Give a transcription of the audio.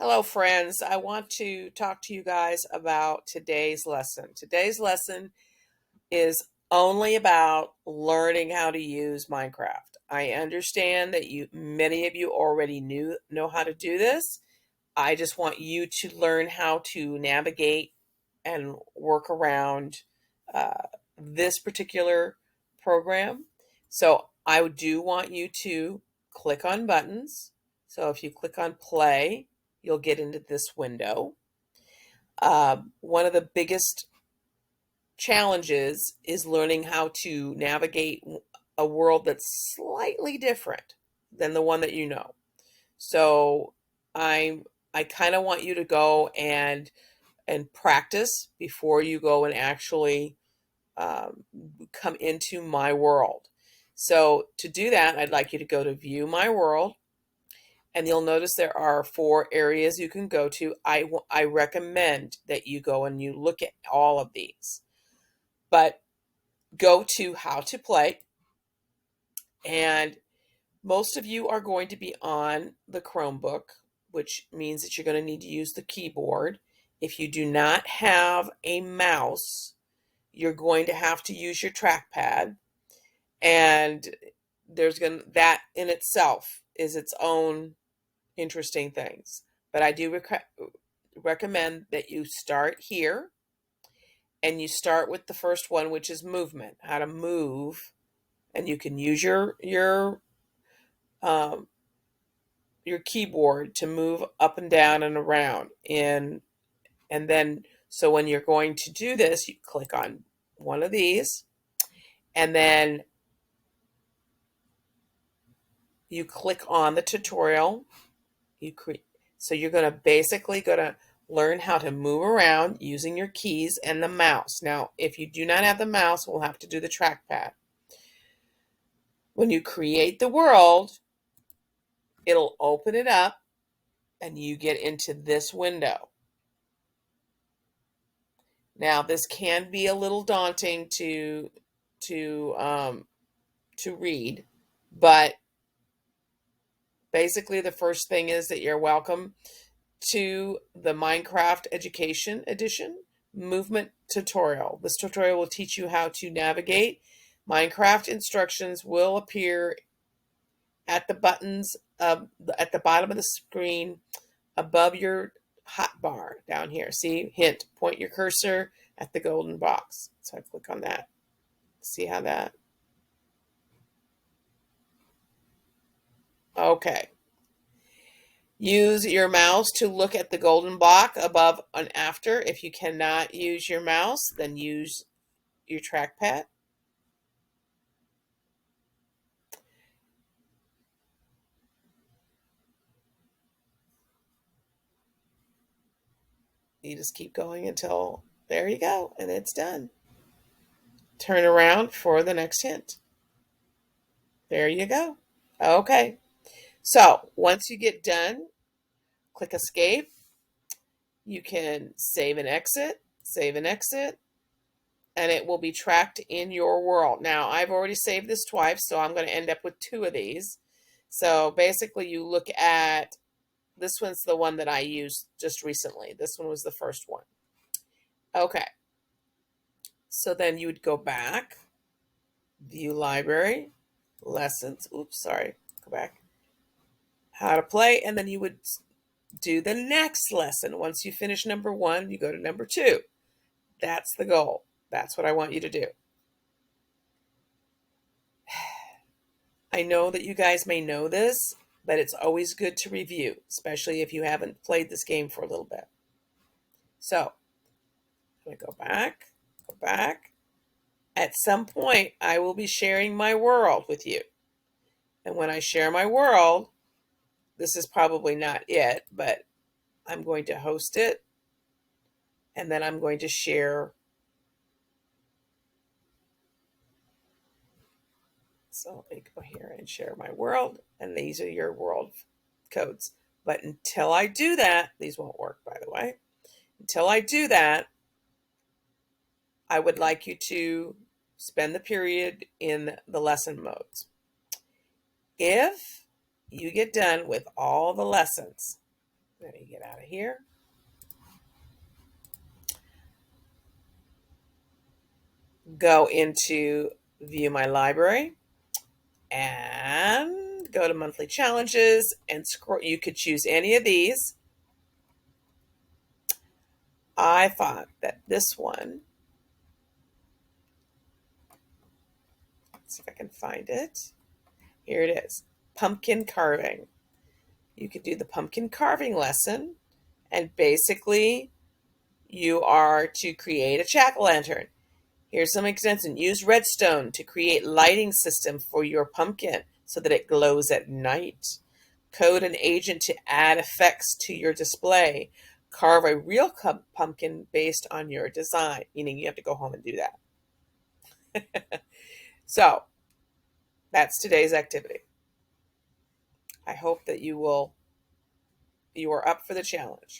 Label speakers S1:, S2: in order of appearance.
S1: Hello, friends. I want to talk to you guys about today's lesson. Today's lesson is only about learning how to use Minecraft. I understand that many of you already know how to do this. I just want you to learn how to navigate and work around uh, this particular program. So I do want you to click on buttons. So if you click on play, you'll get into this window. One of the biggest challenges is learning how to navigate a world that's slightly different than the one that you know. So I I kind of want you to go and practice before you go and actually um, come into my world. So to do that, I'd like you to go to View My World, and you'll notice there are 4 areas you can go to. I recommend that you go and you look at all of these, but go to How to Play, and most of you are going to be on the Chromebook, which means that you're going to need to use the keyboard. If you do not have a mouse, you're going to have to use your trackpad, and that in itself is its own interesting things. But I do recommend that you start here, and you start with the first one, which is movement, how to move, and you can use um, your keyboard to move up and down and around. And then, so when you're going to do this, you click on one of these, and then you click on the tutorial. So you're going to basically learn how to move around using your keys and the mouse. Now, if you do not have the mouse, we'll have to do the trackpad. When you create the world, it'll open it up and you get into this window. Now, this can be a little daunting to um, to read, but basically the first thing is that you're welcome to the Minecraft Education Edition movement tutorial. This tutorial will teach you how to navigate. Minecraft instructions will appear at the buttons at the bottom of the screen above your hotbar down here. See, hint, point your cursor at the golden box. So I click on that. See how that? Okay. Use your mouse to look at the golden block above and after. If you cannot use your mouse, then use your trackpad. You just keep going until there you go, and it's done. Turn around for the next hint. There you go. Okay. So once you get done, click escape. You can save and exit, and it will be tracked in your world. Now, I've already saved this twice, so I'm going to end up with 2 of these. So basically, you look at this one's the one that I used just recently. This one was the first one. Okay. So then you would go back, view library, lessons. Oops, sorry. Go back. How to play, and then you would do the next lesson. Once you finish number 1, you go to number 2. That's the goal. That's what I want you to do. I know that you guys may know this, but it's always good to review, especially if you haven't played this game for a little bit. So, I'm going to go back. At some point, I will be sharing my world with you. And when I share my world, this is probably not it, but I'm going to host it, and then I'm going to share. So let me go here and share my world, and these are your world codes. But until I do that, these won't work, by the way. Until I do that, I would like you to spend the period in the lesson modes. If you get done with all the lessons, Let me get out of here. Go into View My Library and go to Monthly Challenges and scroll. You could choose any of these. I thought that this one, let's see if I can find it. Here it is, pumpkin carving. You could do the pumpkin carving lesson, and basically you are to create a jack-o'-lantern. Here's some extension. Use redstone to create lighting system for your pumpkin so that it glows at night. Code an agent to add effects to your display. Carve a real pumpkin based on your design, meaning you have to go home and do that. So that's today's activity. I hope that you are up for the challenge.